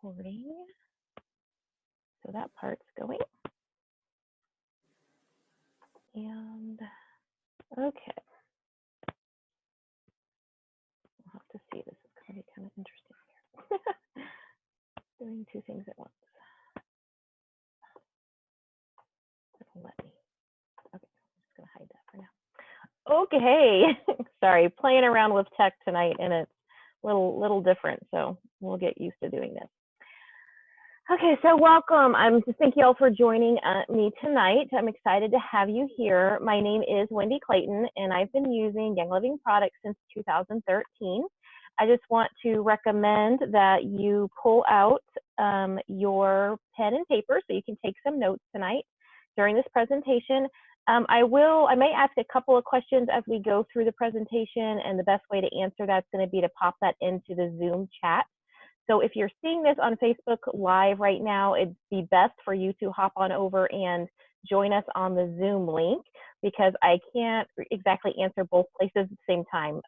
recording. So that part's going. And okay. We'll have to see. This is going to be kind of interesting here. Doing two things at once. It'll let me. Okay, I'm just going to hide that for now. Okay. Sorry, playing around with tech tonight, and it's a little different. So we'll get used to doing this. Okay, so welcome. I'm just thank you all for joining me tonight. I'm excited to have you here. My name is Wendy Clayton, and I've been using Young Living products since 2013. I just want to recommend that you pull out your pen and paper so you can take some notes tonight during this presentation. I may ask a couple of questions as we go through the presentation, and the best way to answer that's going to be to pop that into the Zoom chat. So if you're seeing this on Facebook Live right now, it'd be best for you to hop on over and join us on the Zoom link, because I can't exactly answer both places at the same time.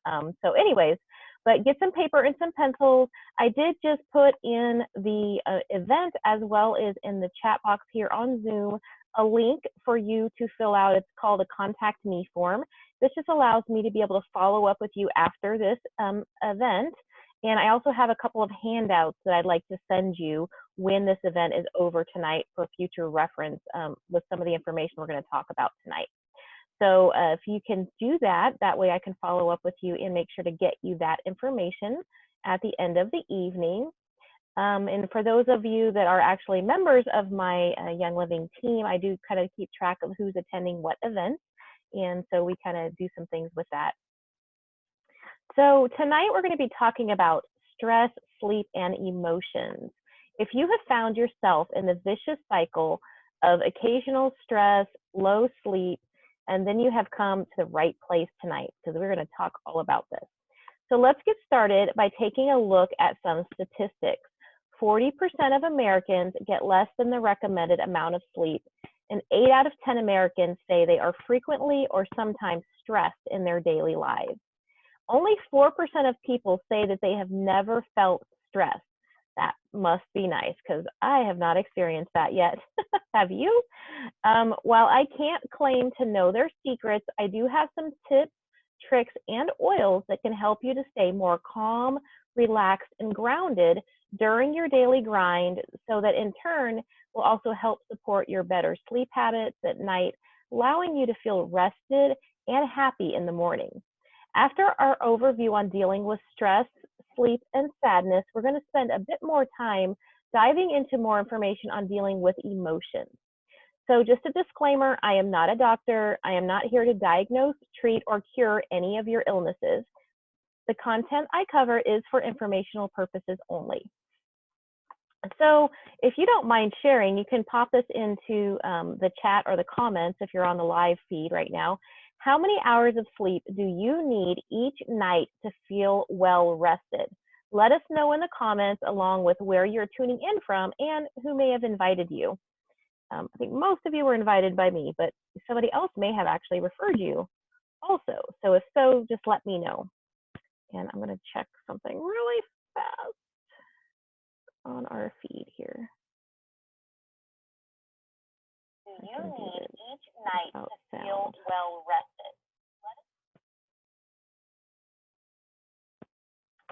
So anyways, but get some paper and some pencils. I did just put in the event as well as in the chat box here on Zoom a link for you to fill out. It's called a Contact Me form. This just allows me to be able to follow up with you after this event. And I also have a couple of handouts that I'd like to send you when this event is over tonight for future reference with some of the information we're going to talk about tonight. So if you can do that, that way I can follow up with you and make sure to get you that information at the end of the evening. And for those of you that are actually members of my Young Living team, I do kind of keep track of who's attending what events. And so we kind of do some things with that. So tonight we're going to be talking about stress, sleep, and emotions. If you have found yourself in the vicious cycle of occasional stress, low sleep, and then you have come to the right place tonight, because we're going to talk all about this. So let's get started by taking a look at some statistics. 40% of Americans get less than the recommended amount of sleep, and 8 out of 10 Americans say they are frequently or sometimes stressed in their daily lives. Only 4% of people say that they have never felt stressed. That must be nice, because I have not experienced that yet. Have you? While I can't claim to know their secrets, I do have some tips, tricks, and oils that can help you to stay more calm, relaxed, and grounded during your daily grind, so that in turn will also help support your better sleep habits at night, allowing you to feel rested and happy in the morning. After our overview on dealing with stress, sleep, and sadness, we're going to spend a bit more time diving into more information on dealing with emotions. So just a disclaimer, I am not a doctor. I am not here to diagnose, treat, or cure any of your illnesses. The content I cover is for informational purposes only. So if you don't mind sharing, you can pop this into the chat or the comments if you're on the live feed right now. How many hours of sleep do you need each night to feel well rested? Let us know in the comments, along with where you're tuning in from and who may have invited you. I think most of you were invited by me, but somebody else may have actually referred you also. So if so, just let me know. And I'm going to check something really fast on our feed here. Do you need each night to feel well rested?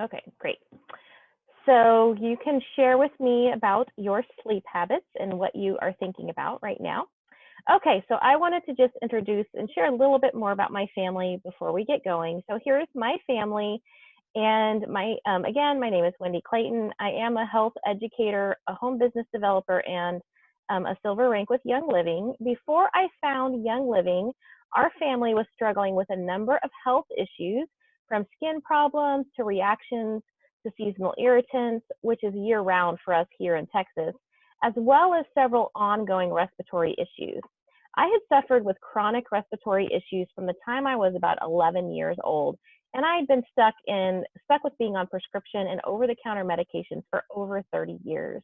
Okay, great. So you can share with me about your sleep habits and what you are thinking about right now. Okay, so I wanted to just introduce and share a little bit more about my family before we get going. So here's my family. And again, my name is Wendy Clayton. I am a health educator, a home business developer, and a silver rank with Young Living. Before I found Young Living, our family was struggling with a number of health issues, from skin problems to reactions to seasonal irritants, which is year-round for us here in Texas, as well as several ongoing respiratory issues. I had suffered with chronic respiratory issues from the time I was about 11 years old, and I had been stuck with being on prescription and over-the-counter medications for over 30 years.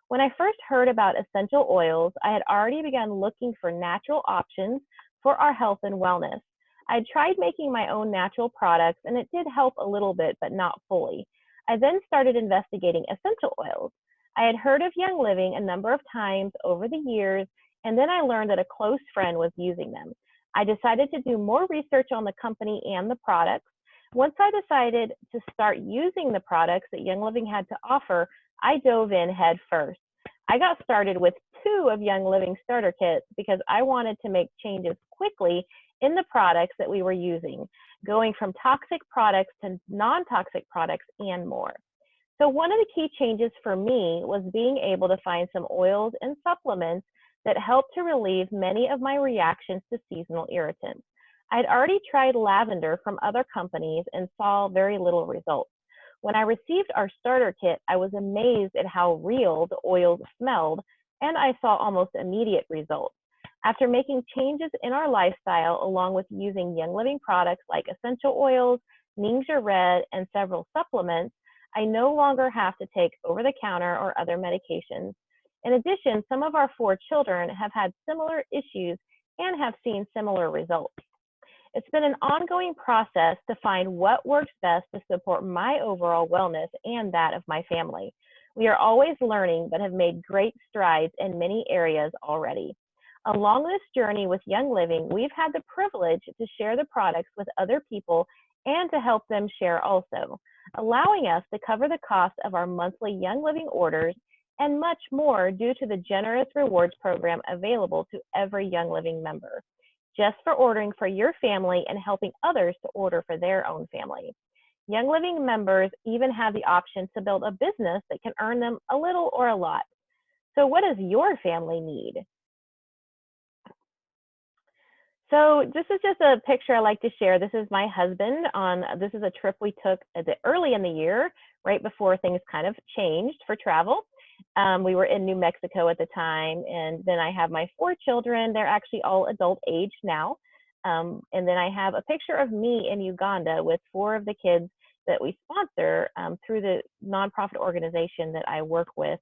When I first heard about essential oils, I had already begun looking for natural options for our health and wellness. I tried making my own natural products, and it did help a little bit, but not fully. I then started investigating essential oils. I had heard of Young Living a number of times over the years, and then I learned that a close friend was using them. I decided to do more research on the company and the products. Once I decided to start using the products that Young Living had to offer, I dove in head first. I got started with 2 of Young Living starter kits because I wanted to make changes quickly in the products that we were using, going from toxic products to non-toxic products and more. So one of the key changes for me was being able to find some oils and supplements that helped to relieve many of my reactions to seasonal irritants. I'd already tried lavender from other companies and saw very little results. When I received our starter kit, I was amazed at how real the oils smelled, and I saw almost immediate results. After making changes in our lifestyle, along with using Young Living products like essential oils, Ningxia Red, and several supplements, I no longer have to take over-the-counter or other medications. In addition, some of our 4 children have had similar issues and have seen similar results. It's been an ongoing process to find what works best to support my overall wellness and that of my family. We are always learning, but have made great strides in many areas already. Along this journey with Young Living, we've had the privilege to share the products with other people and to help them share also, allowing us to cover the cost of our monthly Young Living orders and much more due to the generous rewards program available to every Young Living member, just for ordering for your family and helping others to order for their own family. Young Living members even have the option to build a business that can earn them a little or a lot. So what does your family need? So this is just a picture I like to share. This is my husband this is a trip we took early in the year, right before things kind of changed for travel. We were in New Mexico at the time, and then I have my 4 children. They're actually all adult age now. And then I have a picture of me in Uganda with 4 of the kids that we sponsor through the nonprofit organization that I work with.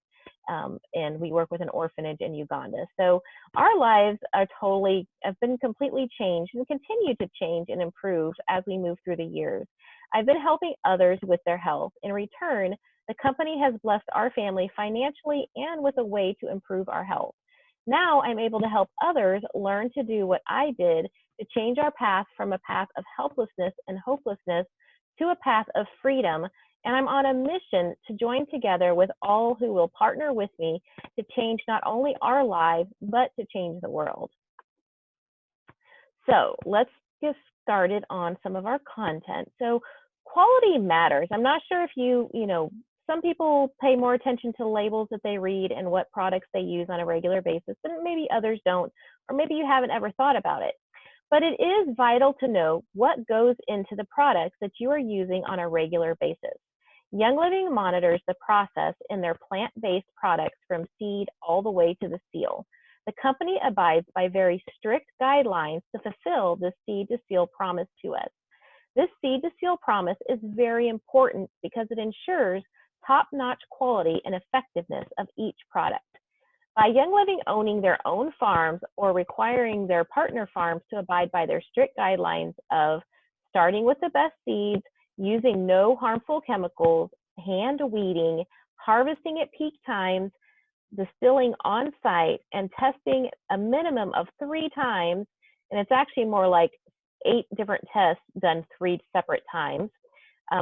And we work with an orphanage in Uganda. So our lives have been completely changed and continue to change and improve as we move through the years. I've been helping others with their health. In return, the company has blessed our family financially and with a way to improve our health. Now I'm able to help others learn to do what I did to change our path from a path of helplessness and hopelessness to a path of freedom. And I'm on a mission to join together with all who will partner with me to change not only our lives, but to change the world. So let's get started on some of our content. So quality matters. I'm not sure if some people pay more attention to labels that they read and what products they use on a regular basis, but maybe others don't, or maybe you haven't ever thought about it. But it is vital to know what goes into the products that you are using on a regular basis. Young Living monitors the process in their plant-based products from seed all the way to the seal. The company abides by very strict guidelines to fulfill the seed-to-seal promise to us. This seed-to-seal promise is very important because it ensures top-notch quality and effectiveness of each product. By Young Living owning their own farms or requiring their partner farms to abide by their strict guidelines of starting with the best seeds, using no harmful chemicals, hand weeding, harvesting at peak times, distilling on site, and testing a minimum of 3 times, and it's actually more like 8 different tests done 3 separate times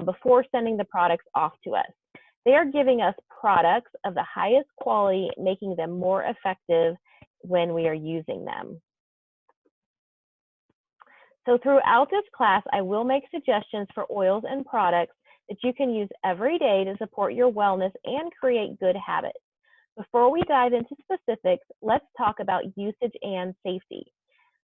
before sending the products off to us. They are giving us products of the highest quality, making them more effective when we are using them. So throughout this class, I will make suggestions for oils and products that you can use every day to support your wellness and create good habits. Before we dive into specifics, let's talk about usage and safety.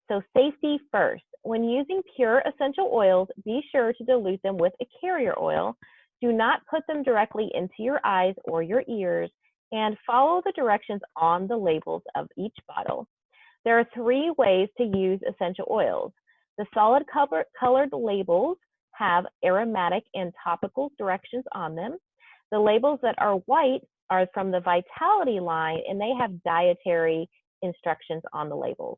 So safety first. When using pure essential oils, be sure to dilute them with a carrier oil. Do not put them directly into your eyes or your ears, and follow the directions on the labels of each bottle. There are 3 ways to use essential oils. The solid colored labels have aromatic and topical directions on them. The labels that are white are from the Vitality line, and they have dietary instructions on the labels.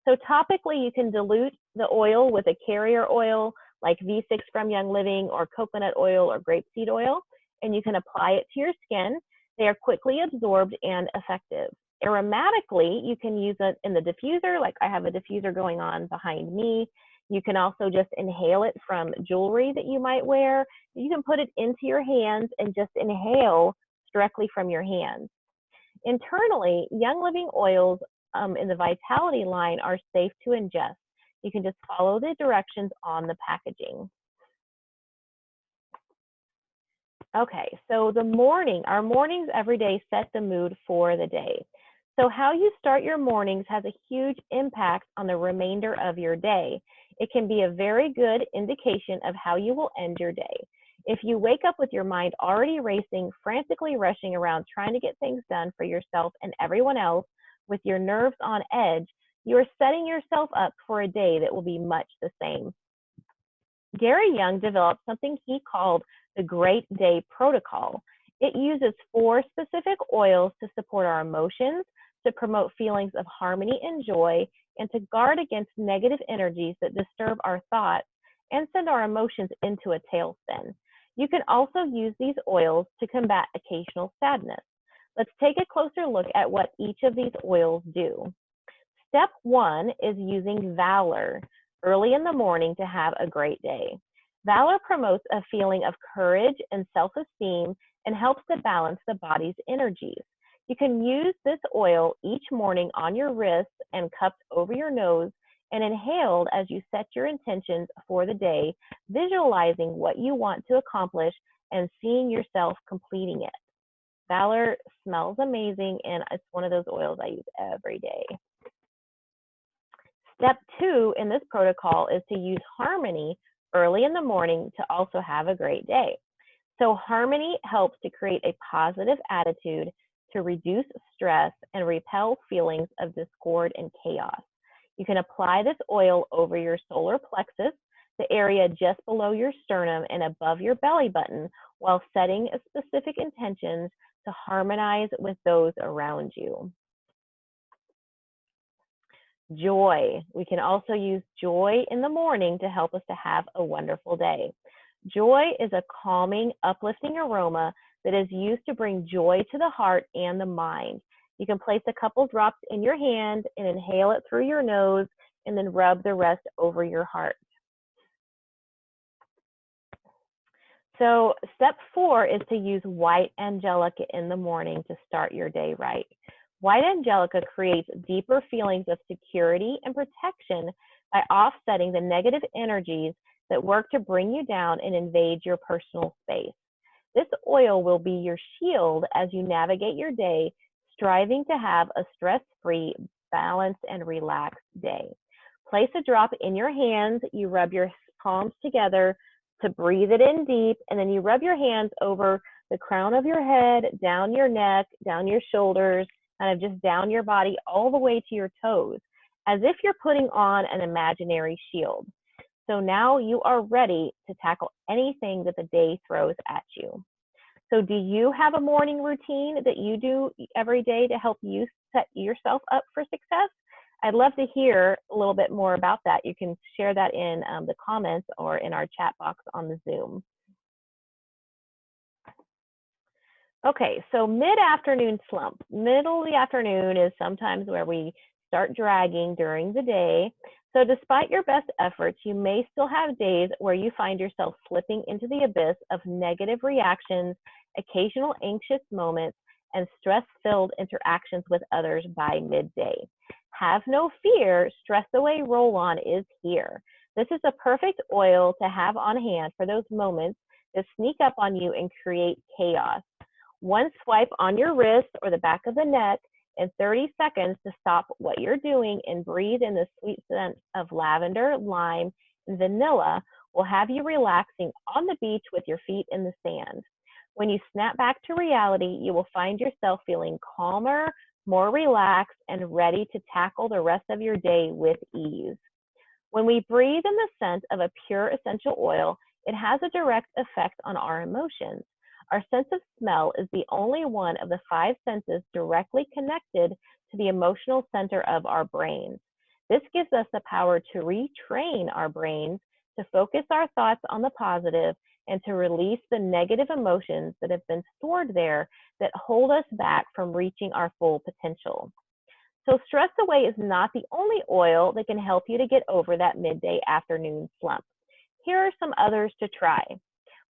So topically, you can dilute the oil with a carrier oil like V6 from Young Living or coconut oil or grapeseed oil, and you can apply it to your skin. They are quickly absorbed and effective. Aromatically, you can use it in the diffuser, like I have a diffuser going on behind me. You can also just inhale it from jewelry that you might wear. You can put it into your hands and just inhale directly from your hands. Internally, Young Living oils in the Vitality line are safe to ingest. You can just follow the directions on the packaging. Okay, so our mornings every day set the mood for the day. So how you start your mornings has a huge impact on the remainder of your day. It can be a very good indication of how you will end your day. If you wake up with your mind already racing, frantically rushing around trying to get things done for yourself and everyone else, with your nerves on edge, you are setting yourself up for a day that will be much the same. Gary Young developed something he called the Great Day Protocol. It uses 4 specific oils to support our emotions, to promote feelings of harmony and joy, and to guard against negative energies that disturb our thoughts and send our emotions into a tailspin. You can also use these oils to combat occasional sadness. Let's take a closer look at what each of these oils do. Step 1 is using Valor early in the morning to have a great day. Valor promotes a feeling of courage and self-esteem and helps to balance the body's energies. You can use this oil each morning on your wrists and cupped over your nose and inhaled as you set your intentions for the day, visualizing what you want to accomplish and seeing yourself completing it. Valor smells amazing, and it's one of those oils I use every day. Step 2 in this protocol is to use Harmony early in the morning to also have a great day. So Harmony helps to create a positive attitude, to reduce stress and repel feelings of discord and chaos. You can apply this oil over your solar plexus, the area just below your sternum and above your belly button, while setting specific intentions to harmonize with those around you. Joy. We can also use joy in the morning to help us to have a wonderful day. Joy is a calming, uplifting aroma that is used to bring joy to the heart and the mind. You can place a couple drops in your hand and inhale it through your nose and then rub the rest over your heart. So step 4 is to use white angelica in the morning to start your day right. White angelica creates deeper feelings of security and protection by offsetting the negative energies that work to bring you down and invade your personal space. This oil will be your shield as you navigate your day, striving to have a stress-free, balanced, and relaxed day. Place a drop in your hands. You rub your palms together to breathe it in deep, and then you rub your hands over the crown of your head, down your neck, down your shoulders, kind of just down your body all the way to your toes, as if you're putting on an imaginary shield. So now you are ready to tackle anything that the day throws at you. So do you have a morning routine that you do every day to help you set yourself up for success? I'd love to hear a little bit more about that. You can share that in the comments or in our chat box on the Zoom. Okay, so mid-afternoon slump. Middle of the afternoon is sometimes where we start dragging during the day. So despite your best efforts, you may still have days where you find yourself slipping into the abyss of negative reactions, occasional anxious moments, and stress-filled interactions with others by midday. Have no fear, Stress Away Roll-On is here. This is a perfect oil to have on hand for those moments that sneak up on you and create chaos. One swipe on your wrist or the back of the neck and 30 seconds to stop what you're doing and breathe in the sweet scent of lavender, lime, and vanilla will have you relaxing on the beach with your feet in the sand. When you snap back to reality, you will find yourself feeling calmer, more relaxed, and ready to tackle the rest of your day with ease. When we breathe in the scent of a pure essential oil, it has a direct effect on our emotions. Our sense of smell is the only one of the 5 senses directly connected to the emotional center of our brains. This gives us the power to retrain our brains to focus our thoughts on the positive and to release the negative emotions that have been stored there that hold us back from reaching our full potential. So Stress Away is not the only oil that can help you to get over that midday afternoon slump. Here are some others to try.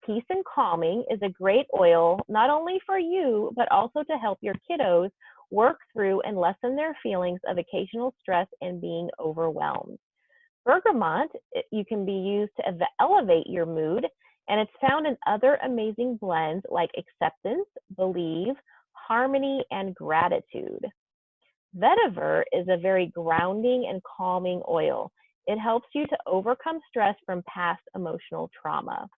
Peace and Calming is a great oil, not only for you, but also to help your kiddos work through and lessen their feelings of occasional stress and being overwhelmed. Bergamot, you can be used to elevate your mood, and it's found in other amazing blends like acceptance, believe, harmony, and gratitude. Vetiver is a very grounding and calming oil. It helps you to overcome stress from past emotional trauma.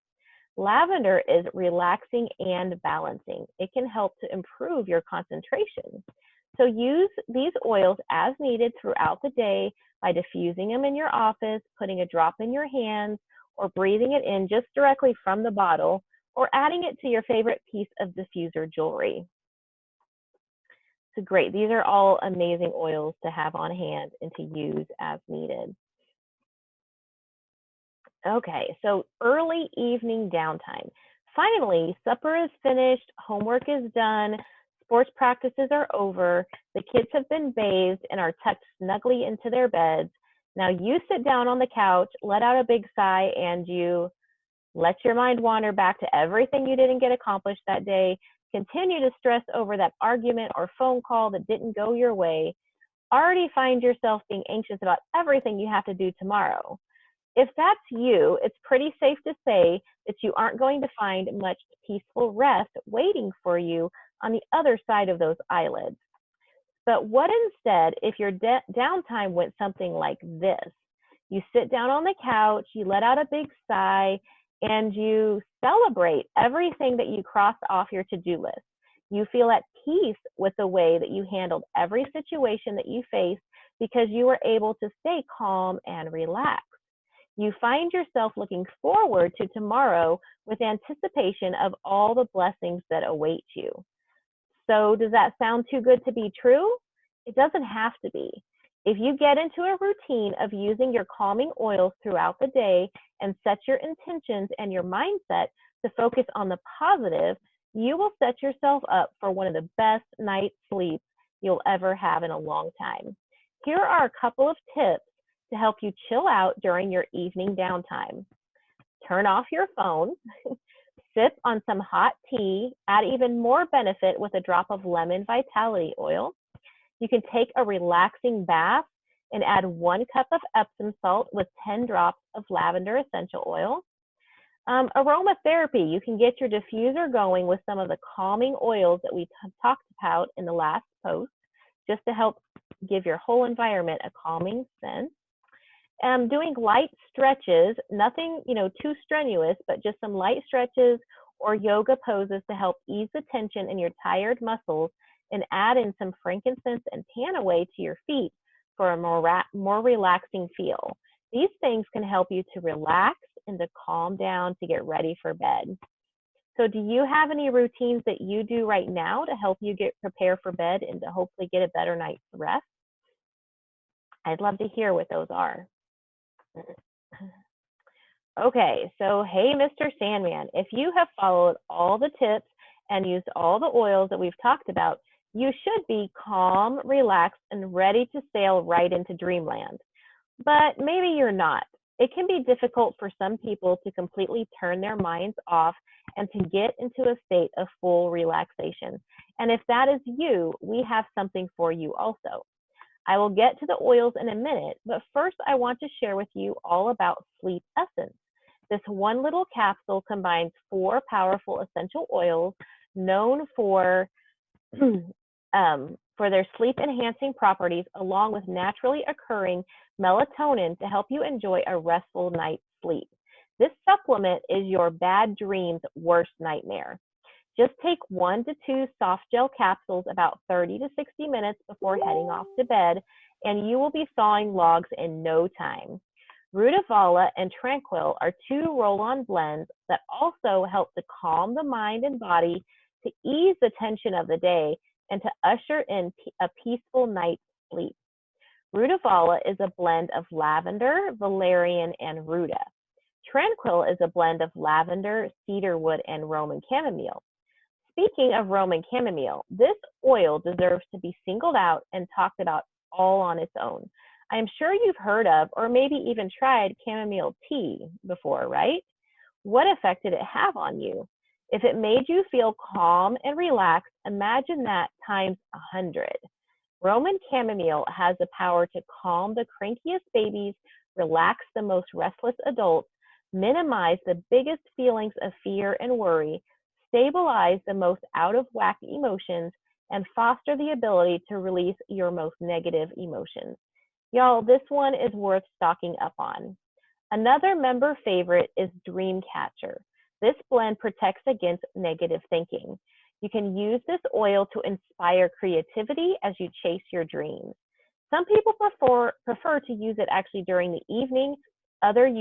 Lavender is relaxing and balancing. It can help to improve your concentration. So use these oils as needed throughout the day by diffusing them in your office, putting a drop in your hands, or breathing it in just directly from the bottle, or adding it to your favorite piece of diffuser jewelry. So great. These are all amazing oils to have on hand and to use as needed. Okay, so early evening downtime. Finally, supper is finished, homework is done, sports practices are over, the kids have been bathed and are tucked snugly into their beds. Now you sit down on the couch, let out a big sigh, and you let your mind wander back to everything you didn't get accomplished that day. Continue to stress over that argument or phone call that didn't go your way. Already find yourself being anxious about everything you have to do tomorrow. If that's you, it's pretty safe to say that you aren't going to find much peaceful rest waiting for you on the other side of those eyelids. But what instead if your downtime went something like this? You sit down on the couch, you let out a big sigh, and you celebrate everything that you crossed off your to-do list. You feel at peace with the way that you handled every situation that you faced because you were able to stay calm and relaxed. You find yourself looking forward to tomorrow with anticipation of all the blessings that await you. So does that sound too good to be true? It doesn't have to be. If you get into a routine of using your calming oils throughout the day and set your intentions and your mindset to focus on the positive, you will set yourself up for one of the best night's sleeps you'll ever have in a long time. Here are a couple of tips to help you chill out during your evening downtime. Turn off your phone, sip on some hot tea, add even more benefit with a drop of lemon vitality oil. You can take a relaxing bath and add 1 cup of Epsom salt with 10 drops of lavender essential oil. Aromatherapy, you can get your diffuser going with some of the calming oils that we talked about in the last post, just to help give your whole environment a calming scent. Doing light stretches, nothing too strenuous, but just some light stretches or yoga poses to help ease the tension in your tired muscles, and add in some frankincense and pan away to your feet for a more relaxing feel. These things can help you to relax and to calm down to get ready for bed. So do you have any routines that you do right now to help you prepare for bed and to hopefully get a better night's rest? I'd love to hear what those are. Okay, so hey, Mr. Sandman, if you have followed all the tips and used all the oils that we've talked about, you should be calm, relaxed, and ready to sail right into dreamland. But maybe you're not. It can be difficult for some people to completely turn their minds off and to get into a state of full relaxation. And if that is you, we have something for you also. I will get to the oils in a minute, but first I want to share with you all about Sleep Essence. This one little capsule combines 4 powerful essential oils known for their sleep-enhancing properties, along with naturally occurring melatonin to help you enjoy a restful night's sleep. This supplement is your bad dreams' worst nightmare. Just take 1 to 2 soft gel capsules about 30 to 60 minutes before heading off to bed, and you will be sawing logs in no time. Rutavala and Tranquil are 2 roll-on blends that also help to calm the mind and body, to ease the tension of the day, and to usher in a peaceful night's sleep. Rutavala is a blend of lavender, valerian, and ruta. Tranquil is a blend of lavender, cedarwood, and Roman chamomile. Speaking of Roman chamomile, this oil deserves to be singled out and talked about all on its own. I am sure you've heard of or maybe even tried chamomile tea before, right? What effect did it have on you? If it made you feel calm and relaxed, imagine that times 100. Roman chamomile has the power to calm the crankiest babies, relax the most restless adults, minimize the biggest feelings of fear and worry, stabilize the most out of whack emotions, and foster the ability to release your most negative emotions. Y'all, this one is worth stocking up on. Another member favorite is Dreamcatcher. This blend protects against negative thinking. You can use this oil to inspire creativity as you chase your dreams. Some people prefer to use it actually during the evening. Others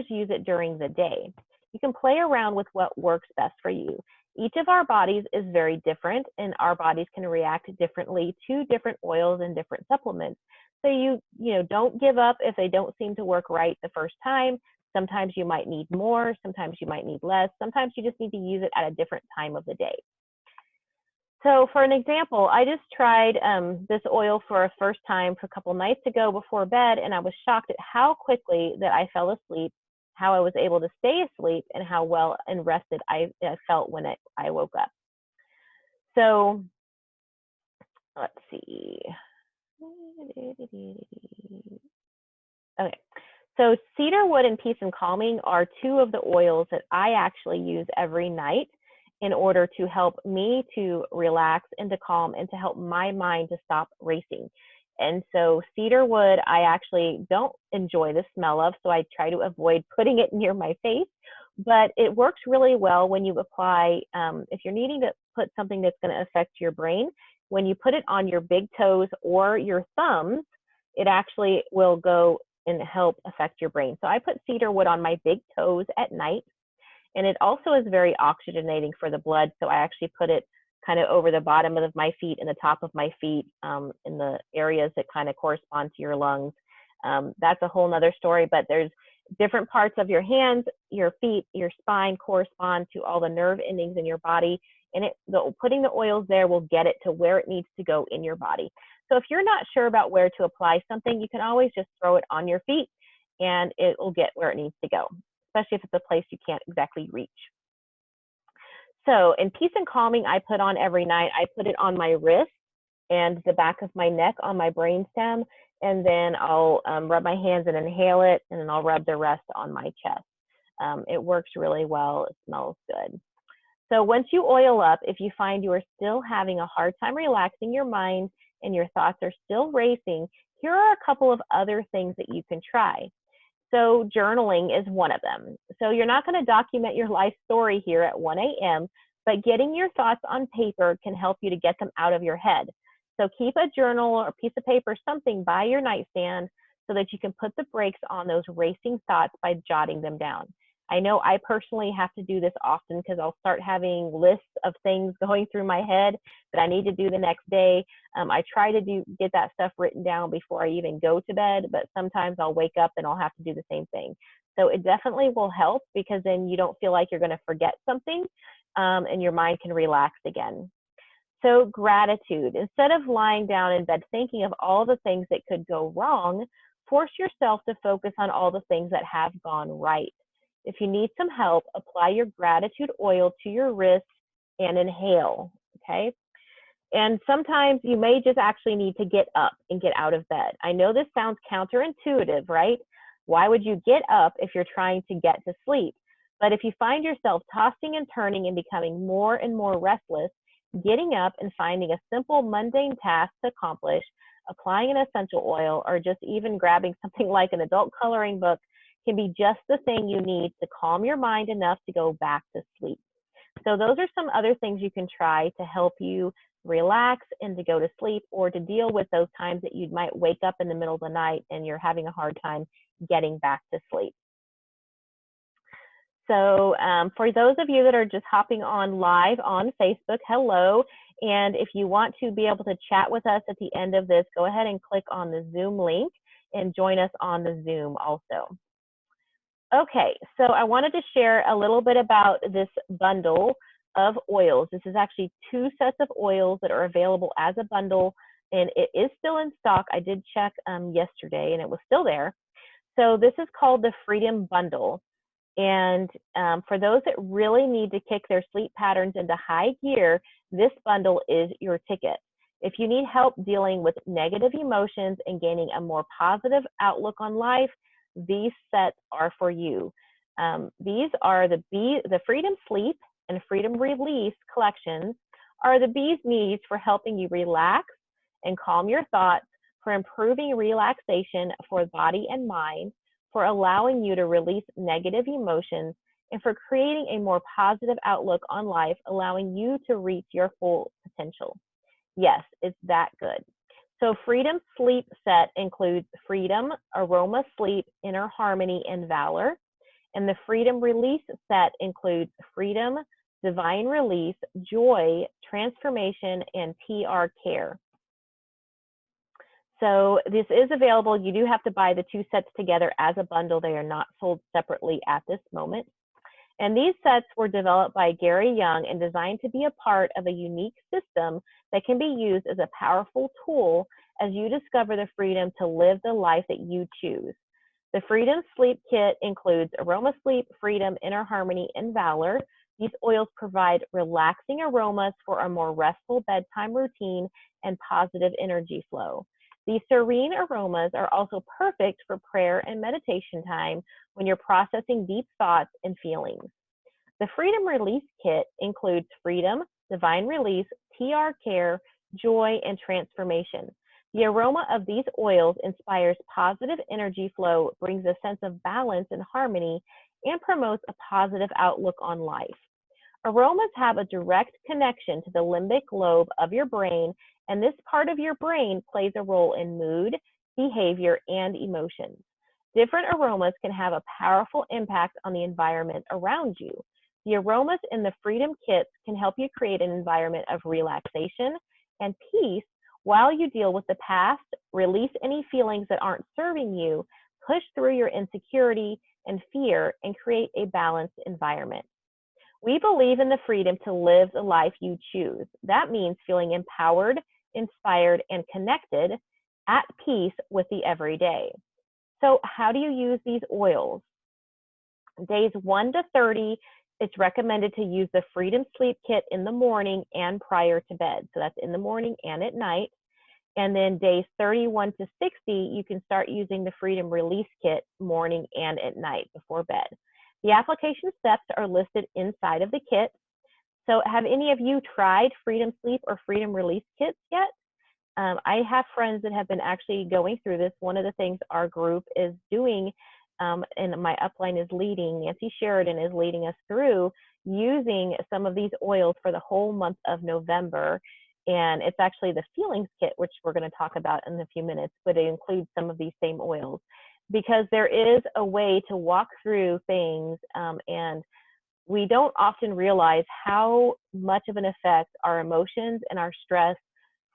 use it during the day. You can play around with what works best for you. Each of our bodies is very different, and our bodies can react differently to different oils and different supplements. So you don't give up if they don't seem to work right the first time. Sometimes you might need more, sometimes you might need less, sometimes you just need to use it at a different time of the day. So for an example, I just tried this oil for a first time for a couple nights ago before bed, and I was shocked at how quickly that I fell asleep, how I was able to stay asleep, and how well and rested I felt when I woke up. So let's see. Okay, so cedarwood and peace and calming are two of the oils that I actually use every night in order to help me to relax and to calm and to help my mind to stop racing. And so cedarwood, I actually don't enjoy the smell of, so I try to avoid putting it near my face, but it works really well when you apply, if you're needing to put something that's going to affect your brain, when you put it on your big toes or your thumbs, it actually will go and help affect your brain. So I put cedarwood on my big toes at night, and it also is very oxygenating for the blood. So I actually put it kind of over the bottom of my feet and the top of my feet in the areas that kind of correspond to your lungs. That's a whole nother story, but there's different parts of your hands, your feet, your spine correspond to all the nerve endings in your body. And putting the oils there will get it to where it needs to go in your body. So if you're not sure about where to apply something, you can always just throw it on your feet and it will get where it needs to go, especially if it's a place you can't exactly reach. So in peace and calming, I put on every night. I put it on my wrist and the back of my neck on my brainstem, and then I'll rub my hands and inhale it, and then I'll rub the rest on my chest. It works really well. It smells good. So once you oil up, if you find you are still having a hard time relaxing your mind and your thoughts are still racing, here are a couple of other things that you can try. So journaling is one of them. So you're not going to document your life story here at 1 a.m., but getting your thoughts on paper can help you to get them out of your head. So keep a journal or a piece of paper, something by your nightstand so that you can put the brakes on those racing thoughts by jotting them down. I know I personally have to do this often because I'll start having lists of things going through my head that I need to do the next day. I try to get that stuff written down before I even go to bed, but sometimes I'll wake up and I'll have to do the same thing. So it definitely will help because then you don't feel like you're going to forget something and your mind can relax again. So gratitude. Instead of lying down in bed thinking of all the things that could go wrong, force yourself to focus on all the things that have gone right. If you need some help, apply your gratitude oil to your wrist and inhale, okay? And sometimes you may just actually need to get up and get out of bed. I know this sounds counterintuitive, right? Why would you get up if you're trying to get to sleep? But if you find yourself tossing and turning and becoming more and more restless, getting up and finding a simple mundane task to accomplish, applying an essential oil, or just even grabbing something like an adult coloring book can be just the thing you need to calm your mind enough to go back to sleep. So those are some other things you can try to help you relax and to go to sleep, or to deal with those times that you might wake up in the middle of the night and you're having a hard time getting back to sleep. So for those of you that are just hopping on live on Facebook, hello. And if you want to be able to chat with us at the end of this, go ahead and click on the Zoom link and join us on the Zoom also. Okay, so I wanted to share a little bit about this bundle of oils. This is actually 2 sets of oils that are available as a bundle, and it is still in stock. I did check yesterday, and it was still there. So this is called the Freedom Bundle. And for those that really need to kick their sleep patterns into high gear, this bundle is your ticket. If you need help dealing with negative emotions and gaining a more positive outlook on life, these sets are for you. These are the Freedom Sleep and Freedom Release collections are the bee's knees for helping you relax and calm your thoughts, for improving relaxation for body and mind, for allowing you to release negative emotions, and for creating a more positive outlook on life, allowing you to reach your full potential. Yes, it's that good. So Freedom Sleep set includes Freedom, Aroma Sleep, Inner Harmony, and Valor. And the Freedom Release set includes Freedom, Divine Release, Joy, Transformation, and TR Care. So this is available. You do have to buy the 2 sets together as a bundle. They are not sold separately at this moment. And these sets were developed by Gary Young and designed to be a part of a unique system that can be used as a powerful tool as you discover the freedom to live the life that you choose. The Freedom Sleep Kit includes Aroma Sleep, Freedom, Inner Harmony, and Valor. These oils provide relaxing aromas for a more restful bedtime routine and positive energy flow. These serene aromas are also perfect for prayer and meditation time when you're processing deep thoughts and feelings. The Freedom Release Kit includes Freedom, Divine Release, TR Care, Joy, and Transformation. The aroma of these oils inspires positive energy flow, brings a sense of balance and harmony, and promotes a positive outlook on life. Aromas have a direct connection to the limbic lobe of your brain, and this part of your brain plays a role in mood, behavior, and emotions. Different aromas can have a powerful impact on the environment around you. The aromas in the Freedom Kits can help you create an environment of relaxation and peace while you deal with the past, release any feelings that aren't serving you, push through your insecurity and fear, and create a balanced environment. We believe in the freedom to live the life you choose. That means feeling empowered, inspired, and connected, at peace with the everyday. So how do you use these oils? Days 1 to 30, it's recommended to use the Freedom Sleep Kit in the morning and prior to bed. So that's in the morning and at night. And then days 31 to 60, you can start using the Freedom Release Kit morning and at night before bed. The application steps are listed inside of the kit. So have any of you tried Freedom Sleep or Freedom Release Kits yet? I have friends that have been actually going through this. One of the things our group is doing, and my upline is leading, Nancy Sheridan is leading us through using some of these oils for the whole month of November. And it's actually the Feelings Kit, which we're going to talk about in a few minutes, but it includes some of these same oils. Because there is a way to walk through things, and we don't often realize how much of an effect our emotions and our stress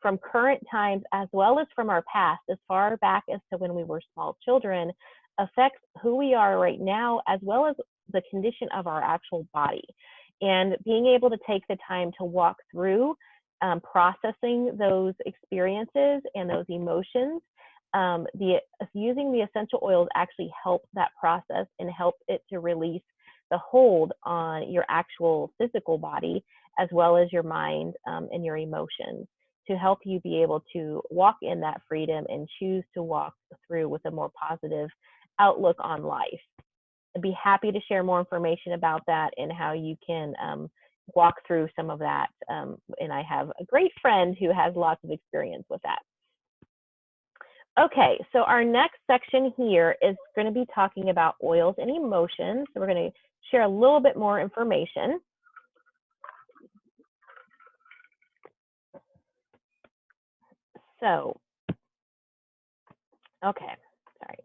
from current times, as well as from our past, as far back as to when we were small children, affects who we are right now, as well as the condition of our actual body. And being able to take the time to walk through processing those experiences and those emotions, using the essential oils actually help that process and help it to release the hold on your actual physical body, as well as your mind and your emotions, to help you be able to walk in that freedom and choose to walk through with a more positive outlook on life. I'd be happy to share more information about that and how you can walk through some of that. And I have a great friend who has lots of experience with that. Okay, so our next section here is going to be talking about oils and emotions. So we're going to share a little bit more information. So, okay, sorry.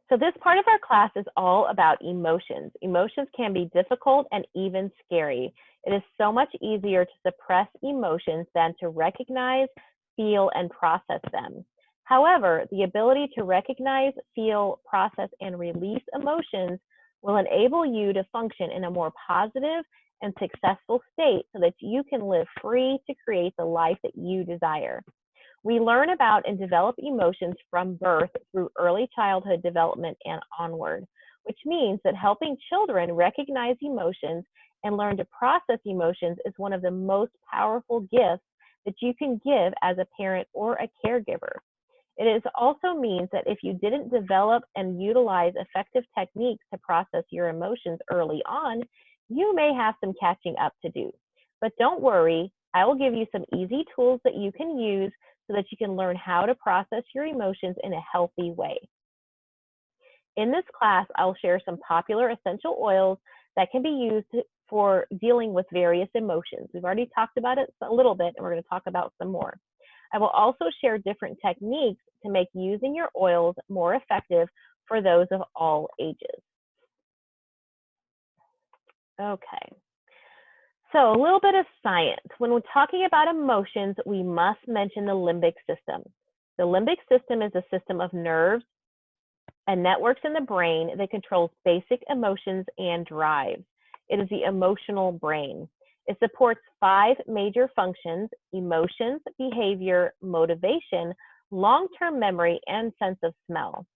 So this part of our class is all about emotions. Emotions can be difficult and even scary. It is so much easier to suppress emotions than to recognize, feel, and process them. However, the ability to recognize, feel, process, and release emotions will enable you to function in a more positive and successful state so that you can live free to create the life that you desire. We learn about and develop emotions from birth through early childhood development and onward, which means that helping children recognize emotions and learn to process emotions is one of the most powerful gifts that you can give as a parent or a caregiver. It also means that if you didn't develop and utilize effective techniques to process your emotions early on, you may have some catching up to do. But don't worry, I will give you some easy tools that you can use so that you can learn how to process your emotions in a healthy way. In this class, I'll share some popular essential oils that can be used for dealing with various emotions. We've already talked about it a little bit, and we're going to talk about some more. I will also share different techniques to make using your oils more effective for those of all ages. Okay. So a little bit of science. When we're talking about emotions, we must mention the limbic system. The limbic system is a system of nerves and networks in the brain that controls basic emotions and drives. It is the emotional brain. It supports 5 major functions: emotions, behavior, motivation, long-term memory, and sense of smell.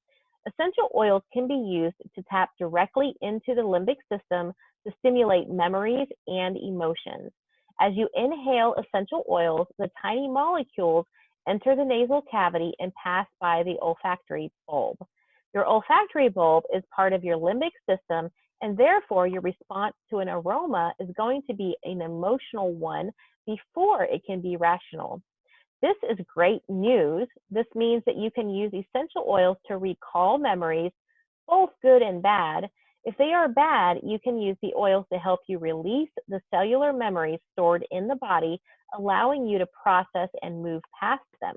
Essential oils can be used to tap directly into the limbic system to stimulate memories and emotions. As you inhale essential oils, the tiny molecules enter the nasal cavity and pass by the olfactory bulb. Your olfactory bulb is part of your limbic system, and therefore your response to an aroma is going to be an emotional one before it can be rational. This is great news. This means that you can use essential oils to recall memories, both good and bad. If they are bad, you can use the oils to help you release the cellular memories stored in the body, allowing you to process and move past them.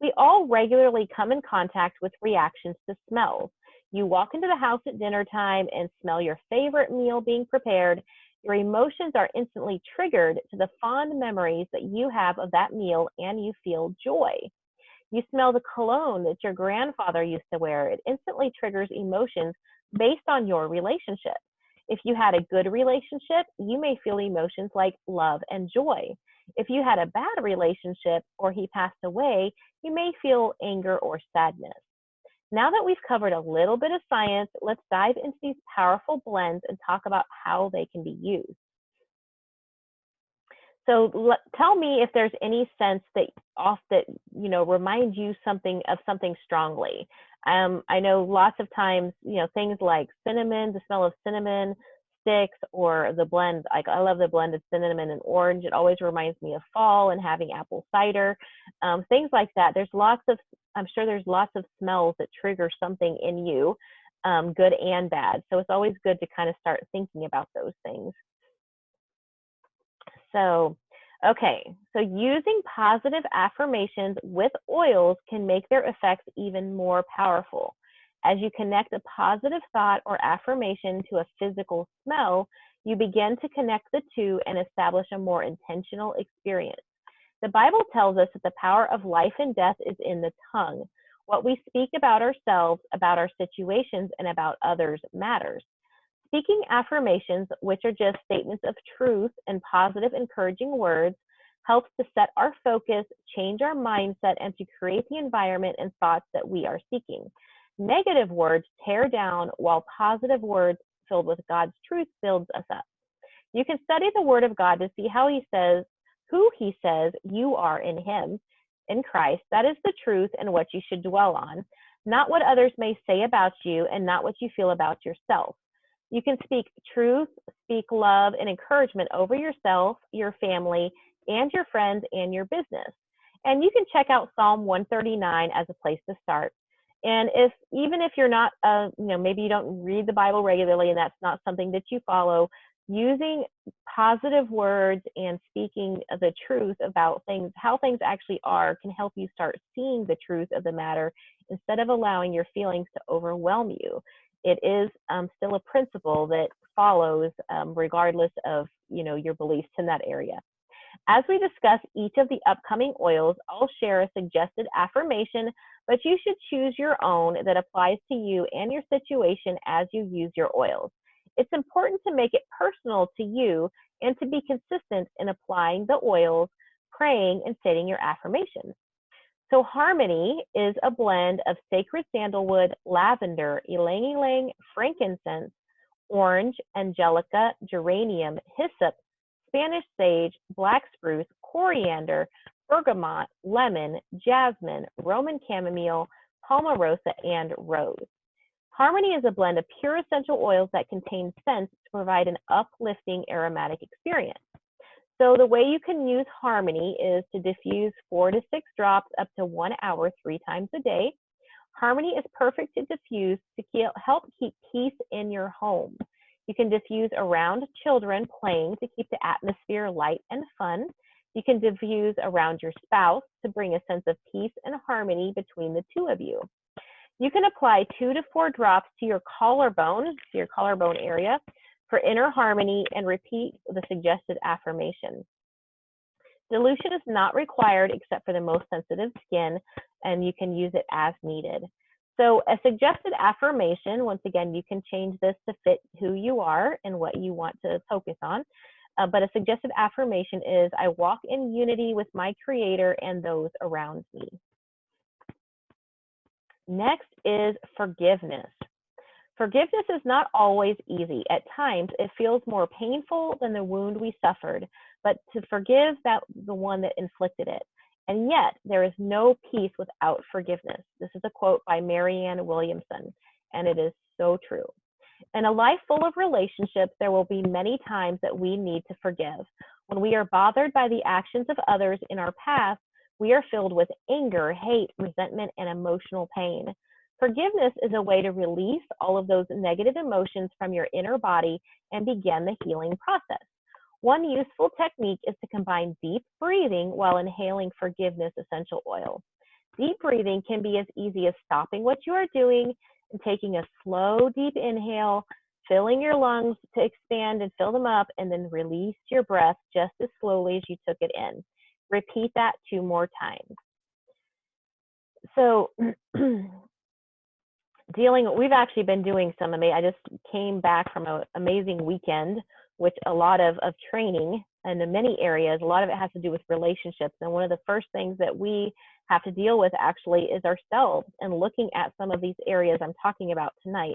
We all regularly come in contact with reactions to smells. You walk into the house at dinner time and smell your favorite meal being prepared. Your emotions are instantly triggered to the fond memories that you have of that meal, and you feel joy. You smell the cologne that your grandfather used to wear. It instantly triggers emotions based on your relationship. If you had a good relationship, you may feel emotions like love and joy. If you had a bad relationship or he passed away, you may feel anger or sadness. Now that we've covered a little bit of science, let's dive into these powerful blends and talk about how they can be used. So tell me if there's any sense that reminds you of something strongly. I know lots of times, things like cinnamon, the smell of cinnamon sticks, or the blend. Like, I love the blend of cinnamon and orange. It always reminds me of fall and having apple cider, things like that. I'm sure there's lots of smells that trigger something in you, good and bad. So it's always good to kind of start thinking about those things. So using positive affirmations with oils can make their effects even more powerful. As you connect a positive thought or affirmation to a physical smell, you begin to connect the two and establish a more intentional experience. The Bible tells us that the power of life and death is in the tongue. What we speak about ourselves, about our situations, and about others matters. Speaking affirmations, which are just statements of truth and positive, encouraging words, helps to set our focus, change our mindset, and to create the environment and thoughts that we are seeking. Negative words tear down, while positive words filled with God's truth builds us up. You can study the Word of God to see who He says you are in Him, in Christ. That is the truth and what you should dwell on, not what others may say about you and not what you feel about yourself. You can speak truth, speak love and encouragement over yourself, your family, and your friends and your business. And you can check out Psalm 139 as a place to start. And even if you're not, maybe you don't read the Bible regularly and that's not something that you follow, using positive words and speaking the truth about things, how things actually are, can help you start seeing the truth of the matter instead of allowing your feelings to overwhelm you. It is still a principle that follows regardless of your beliefs in that area. As we discuss each of the upcoming oils, I'll share a suggested affirmation, but you should choose your own that applies to you and your situation as you use your oils. It's important to make it personal to you and to be consistent in applying the oils, praying, and stating your affirmations. So harmony is a blend of sacred sandalwood, lavender, ylang ylang, frankincense, orange, angelica, geranium, hyssop, Spanish sage, black spruce, coriander, bergamot, lemon, jasmine, Roman chamomile, palmarosa, and rose. Harmony is a blend of pure essential oils that contain scents to provide an uplifting aromatic experience. So the way you can use Harmony is to diffuse 4 to 6 drops up to 1 hour 3 times a day. Harmony is perfect to diffuse to help keep peace in your home. You can diffuse around children playing to keep the atmosphere light and fun. You can diffuse around your spouse to bring a sense of peace and harmony between the two of you. You can apply 2 to 4 drops to your collarbone area for inner harmony and repeat the suggested affirmation. Dilution is not required except for the most sensitive skin, and you can use it as needed. So a suggested affirmation, once again, you can change this to fit who you are and what you want to focus on. But a suggested affirmation is, I walk in unity with my Creator and those around me. Next is forgiveness. Forgiveness is not always easy. At times, it feels more painful than the wound we suffered, but to forgive the one that inflicted it. And yet, there is no peace without forgiveness. This is a quote by Marianne Williamson, and it is so true. In a life full of relationships, there will be many times that we need to forgive. When we are bothered by the actions of others in our past, we are filled with anger, hate, resentment, and emotional pain. Forgiveness is a way to release all of those negative emotions from your inner body and begin the healing process. One useful technique is to combine deep breathing while inhaling forgiveness essential oil. Deep breathing can be as easy as stopping what you are doing and taking a slow, deep inhale, filling your lungs to expand and fill them up, and then release your breath just as slowly as you took it in. Repeat that 2 more times. So we've actually been doing I just came back from an amazing weekend, which a lot of training and in many areas, a lot of it has to do with relationships. And one of the first things that we have to deal with actually is ourselves, and looking at some of these areas I'm talking about tonight,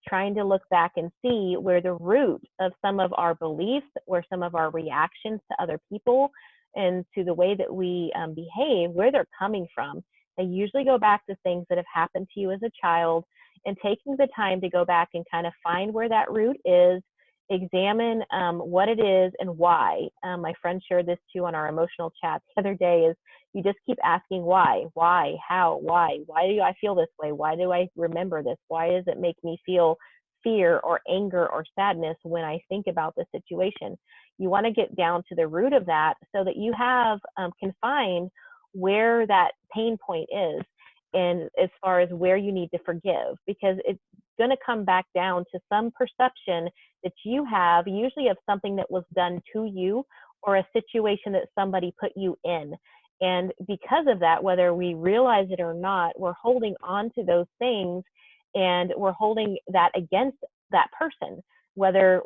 trying to look back and see where the root of some of our beliefs, where some of our reactions to other people and to the way that we behave, where they're coming from. They usually go back to things that have happened to you as a child, and taking the time to go back and kind of find where that root is, examine what it is and why. My friend shared this too on our emotional chat the other day, is you just keep asking why, how, why do I feel this way? Why do I remember this? Why does it make me feel fear or anger or sadness when I think about the situation? You want to get down to the root of that so that you can find where that pain point is, and as far as where you need to forgive, because it's going to come back down to some perception that you have, usually of something that was done to you or a situation that somebody put you in. And because of that, whether we realize it or not, we're holding on to those things, and we're holding that against that person. Whether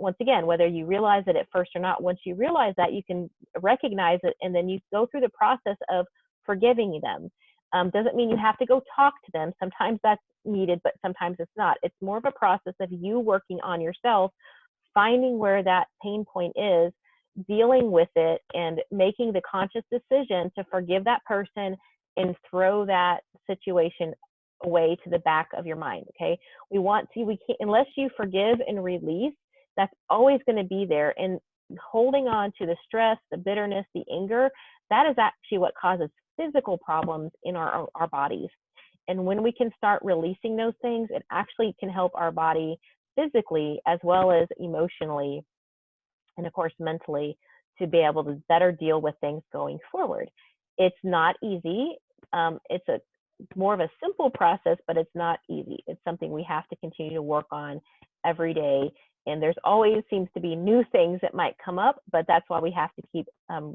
you realize it at first or not, once you realize that, you can recognize it, and then you go through the process of forgiving them. Doesn't mean you have to go talk to them. Sometimes that's needed, but sometimes it's not. It's more of a process of you working on yourself, finding where that pain point is, dealing with it, and making the conscious decision to forgive that person and throw that situation away to the back of your mind. Okay, we can't, unless you forgive and release, that's always going to be there. And holding on to the stress, the bitterness, the anger, that is actually what causes physical problems in our bodies. And when we can start releasing those things, it actually can help our body physically as well as emotionally, and of course mentally, to be able to better deal with things going forward. It's not easy. It's more of a simple process, but it's not easy. It's something we have to continue to work on every day. and there's always seems to be new things that might come up, but that's why we have to keep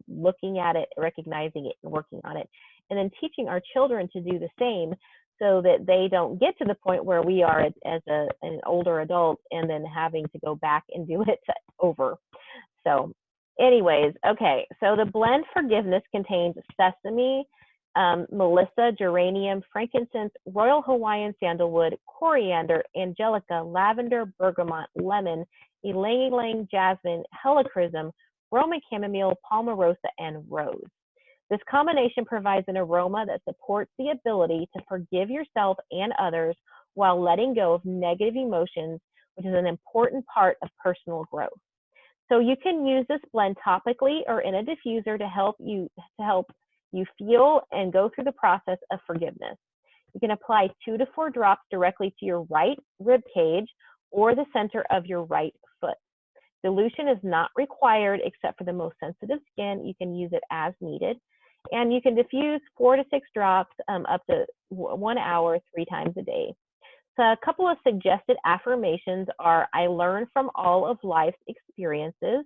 looking at it, recognizing it, and working on it, and then teaching our children to do the same, so that they don't get to the point where we are as an older adult and then having to go back and do it over. So anyways, okay, so the blend Forgiveness contains sesame, melissa, geranium, frankincense, royal Hawaiian sandalwood, coriander, angelica, lavender, bergamot, lemon, ylang ylang, jasmine, helichrysum, Roman chamomile, palmarosa, and rose. This combination provides an aroma that supports the ability to forgive yourself and others while letting go of negative emotions, which is an important part of personal growth. So you can use this blend topically or in a diffuser to help you feel and go through the process of forgiveness. You can apply 2 to 4 drops directly to your right rib cage or the center of your right foot. Dilution is not required except for the most sensitive skin. You can use it as needed. And you can diffuse 4 to 6 drops up to 1 hour 3 times a day. So a couple of suggested affirmations are: I learn from all of life's experiences,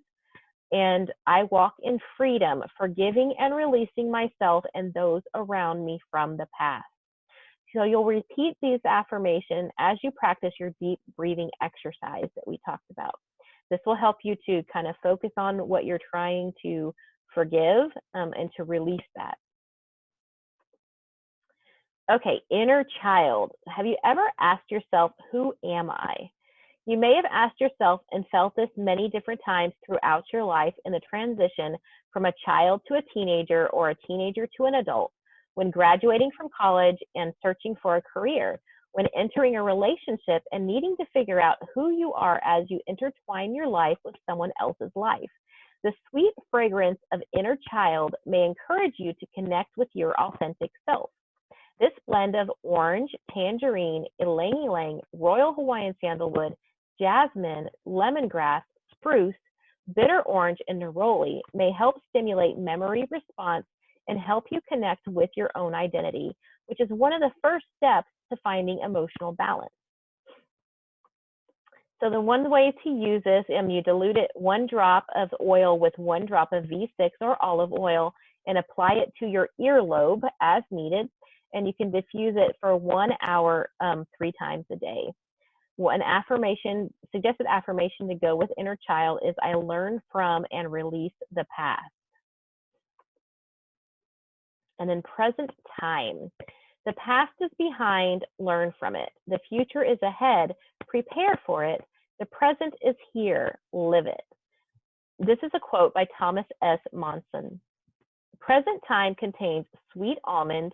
and I walk in freedom, forgiving and releasing myself and those around me from the past. So you'll repeat these affirmations as you practice your deep breathing exercise that we talked about. This will help you to kind of focus on what you're trying to forgive and to release that. Okay, inner child. Have you ever asked yourself, who am I? You may have asked yourself and felt this many different times throughout your life in the transition from a child to a teenager or a teenager to an adult, when graduating from college and searching for a career, when entering a relationship and needing to figure out who you are as you intertwine your life with someone else's life. The sweet fragrance of inner child may encourage you to connect with your authentic self. This blend of orange, tangerine, ylang ylang, royal Hawaiian sandalwood, jasmine, lemongrass, spruce, bitter orange, and neroli may help stimulate memory response and help you connect with your own identity, which is one of the first steps to finding emotional balance. So the one way to use this, you dilute it 1 drop of oil with 1 drop of V6 or olive oil and apply it to your earlobe as needed. And you can diffuse it for 1 hour 3 times a day. One suggested affirmation to go with inner child is: I learn from and release the past. And then present time. The past is behind, learn from it. The future is ahead, prepare for it. The present is here, live it. This is a quote by Thomas S. Monson. Present time contains sweet almond,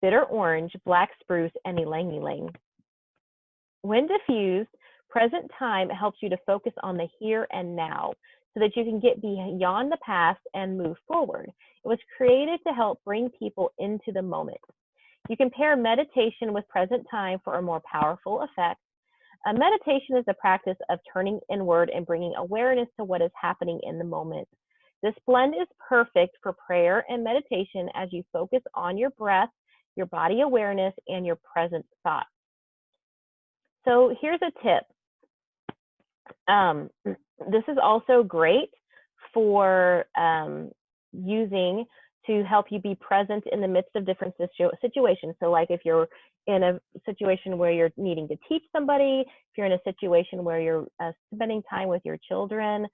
bitter orange, black spruce, and ylang ylang. When diffused, present time helps you to focus on the here and now so that you can get beyond the past and move forward. It was created to help bring people into the moment. You can pair meditation with present time for a more powerful effect. Meditation is the practice of turning inward and bringing awareness to what is happening in the moment. This blend is perfect for prayer and meditation as you focus on your breath, your body awareness, and your present thought. So here's a tip. This is also great for using to help you be present in the midst of different situations. So like if you're in a situation where you're needing to teach somebody, if you're in a situation where you're spending time with your children,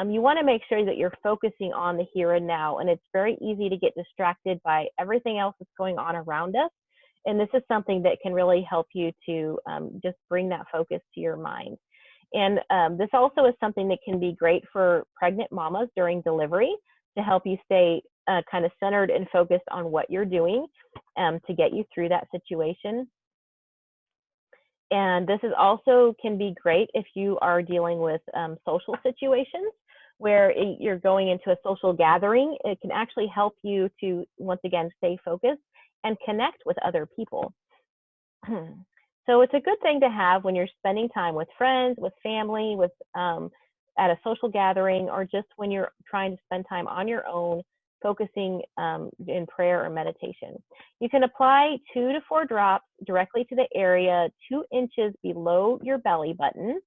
you want to make sure that you're focusing on the here and now. And it's very easy to get distracted by everything else that's going on around us. And this is something that can really help you to just bring that focus to your mind. And this also is something that can be great for pregnant mamas during delivery to help you stay kind of centered and focused on what you're doing to get you through that situation. And this is also can be great if you are dealing with social situations where you're going into a social gathering. It can actually help you to, once again, stay focused and connect with other people. So it's a good thing to have when you're spending time with friends, with family, with at a social gathering, or just when you're trying to spend time on your own, focusing in prayer or meditation. You can apply 2 to 4 drops directly to the area 2 inches below your belly button.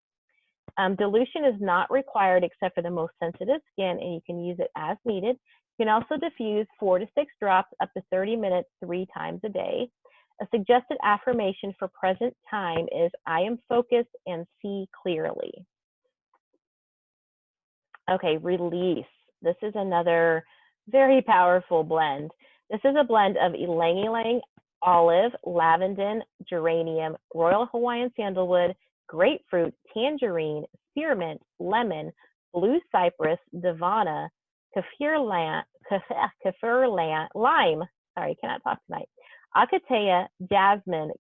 Dilution is not required except for the most sensitive skin, and you can use it as needed. You can also diffuse 4 to 6 drops up to 30 minutes 3 times a day. A suggested affirmation for present time is, I am focused and see clearly. Okay, release. This is another very powerful blend. This is a blend of ylang ylang, olive, lavender, geranium, royal Hawaiian sandalwood, grapefruit, tangerine, spearmint, lemon, blue cypress, davana, kaffir lime, sorry, cannot talk tonight, acacia, jasmine,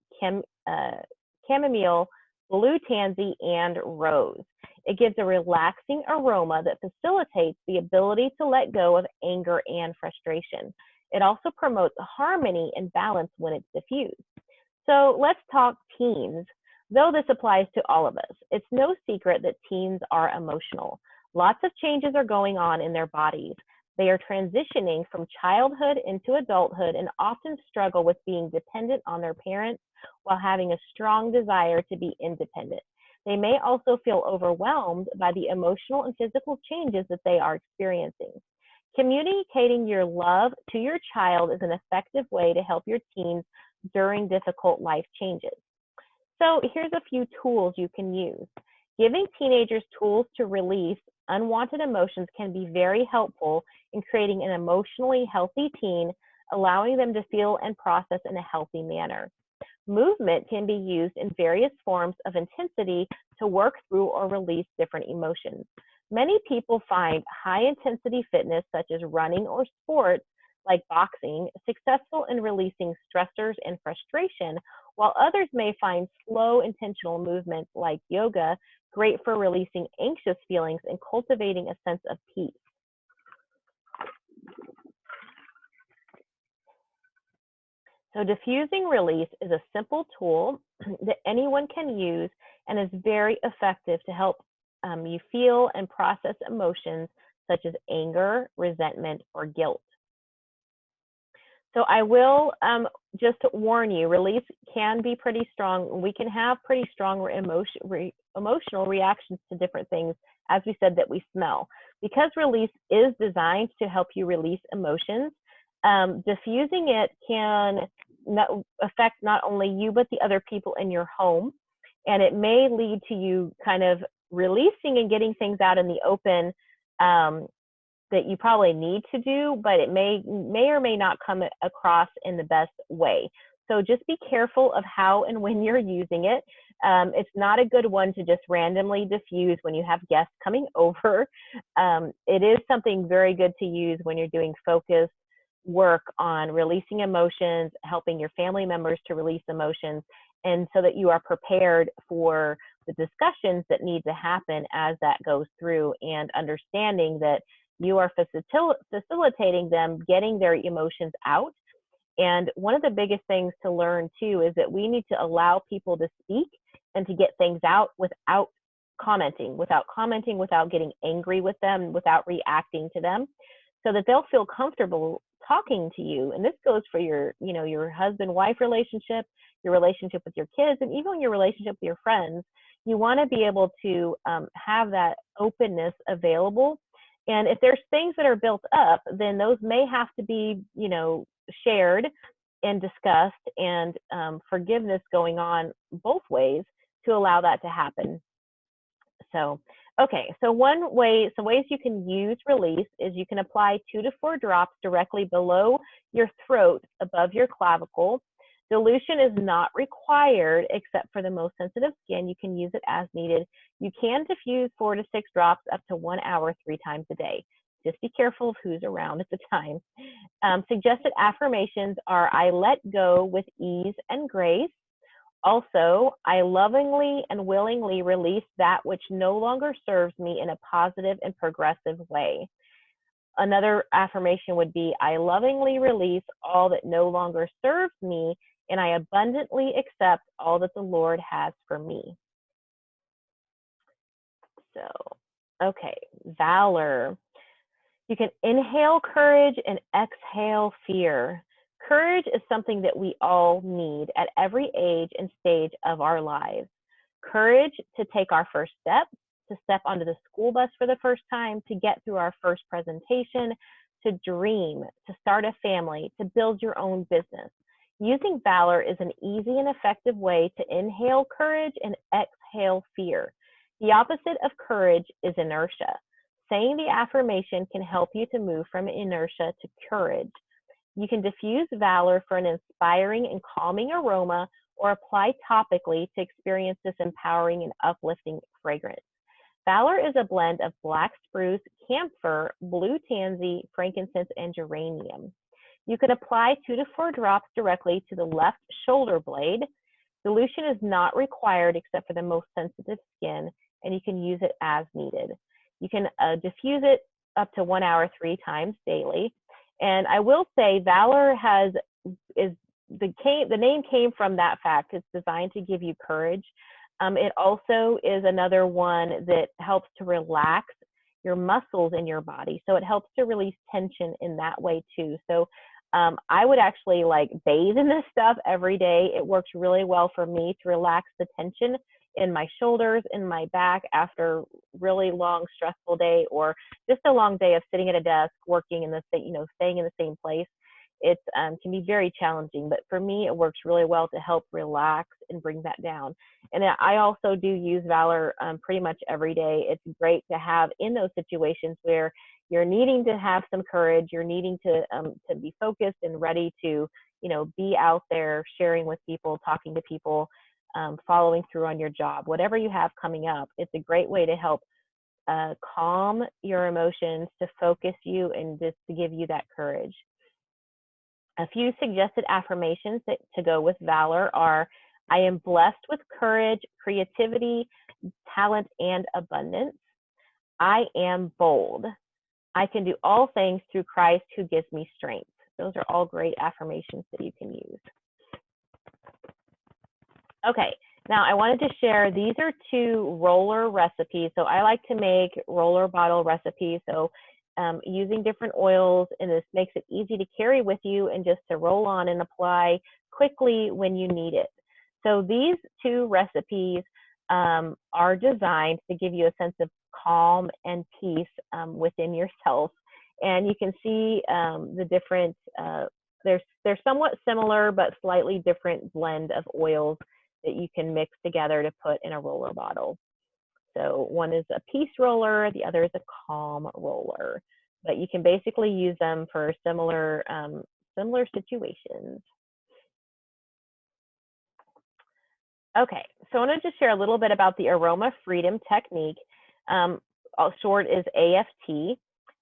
chamomile, blue tansy, and rose. It gives a relaxing aroma that facilitates the ability to let go of anger and frustration. It also promotes harmony and balance when it's diffused. So let's talk teens. Though this applies to all of us, it's no secret that teens are emotional. Lots of changes are going on in their bodies. They are transitioning from childhood into adulthood and often struggle with being dependent on their parents while having a strong desire to be independent. They may also feel overwhelmed by the emotional and physical changes that they are experiencing. Communicating your love to your child is an effective way to help your teens during difficult life changes. So here's a few tools you can use. Giving teenagers tools to release unwanted emotions can be very helpful in creating an emotionally healthy teen, allowing them to feel and process in a healthy manner. Movement can be used in various forms of intensity to work through or release different emotions. Many people find high-intensity fitness, such as running or sports like boxing, successful in releasing stressors and frustration, while others may find slow, intentional movements like yoga great for releasing anxious feelings and cultivating a sense of peace. So diffusing release is a simple tool that anyone can use and is very effective to help you feel and process emotions such as anger, resentment, or guilt. So I will just warn you, release can be pretty strong. We can have pretty strong emotional reactions to different things, as we said, that we smell. Because release is designed to help you release emotions, diffusing it can affect not only you, but the other people in your home. And it may lead to you kind of releasing and getting things out in the open that you probably need to do, but it may or may not come across in the best way. So just be careful of how and when you're using it. It's not a good one to just randomly diffuse when you have guests coming over. It is something very good to use when you're doing focused work on releasing emotions, helping your family members to release emotions, and so that you are prepared for the discussions that need to happen as that goes through, and understanding that you are facilitating them getting their emotions out. And one of the biggest things to learn too is that we need to allow people to speak and to get things out without commenting, without getting angry with them, without reacting to them, so that they'll feel comfortable talking to you. And this goes for your, your husband-wife relationship, your relationship with your kids, and even your relationship with your friends. You want to be able to have that openness available. And if there's things that are built up, then those may have to be, shared and discussed, and forgiveness going on both ways to allow that to happen. So, okay, so some ways you can use release is you can apply 2 to 4 drops directly below your throat above your clavicle. Dilution is not required except for the most sensitive skin. You can use it as needed. You can diffuse 4 to 6 drops up to 1 hour 3 times a day. Just be careful of who's around at the time. Suggested affirmations are, I let go with ease and grace. Also, I lovingly and willingly release that which no longer serves me in a positive and progressive way. Another affirmation would be, I lovingly release all that no longer serves me, and I abundantly accept all that the Lord has for me. So, okay, valor. You can inhale courage and exhale fear. Courage is something that we all need at every age and stage of our lives. Courage to take our first step, to step onto the school bus for the first time, to get through our first presentation, to dream, to start a family, to build your own business. Using valor is an easy and effective way to inhale courage and exhale fear. The opposite of courage is inertia. Saying the affirmation can help you to move from inertia to courage. You can diffuse valor for an inspiring and calming aroma or apply topically to experience this empowering and uplifting fragrance. Valor is a blend of black spruce, camphor, blue tansy, frankincense, and geranium. You can apply 2 to 4 drops directly to the left shoulder blade. Dilution is not required except for the most sensitive skin, and you can use it as needed. You can diffuse it up to 1 hour 3 times daily. And I will say Valor the name came from that fact. It's designed to give you courage. It also is another one that helps to relax your muscles in your body. So it helps to release tension in that way too. So I would actually like bathe in this stuff every day. It works really well for me to relax the tension in my shoulders, in my back after really long, stressful day, or just a long day of sitting at a desk, working in the staying in the same place. It can be very challenging, but for me, it works really well to help relax and bring that down. And I also do use Valor pretty much every day. It's great to have in those situations where you're needing to have some courage, you're needing to be focused and ready to, be out there sharing with people, talking to people, following through on your job, whatever you have coming up. It's a great way to help calm your emotions, to focus you, and just to give you that courage. A few suggested affirmations to go with Valor are: I am blessed with courage, creativity, talent, and abundance. I am bold. I can do all things through Christ who gives me strength. Those are all great affirmations that you can use. Okay, now I wanted to share, these are 2 roller recipes. So I like to make roller bottle recipes. So using different oils, and this makes it easy to carry with you and just to roll on and apply quickly when you need it. So these 2 recipes are designed to give you a sense of calm and peace within yourself. And you can see the different, they're somewhat similar but slightly different blend of oils that you can mix together to put in a roller bottle. So one is a peace roller, the other is a calm roller, but you can basically use them for similar situations. Okay, so I wanted to share a little bit about the Aroma Freedom Technique. Short is AFT.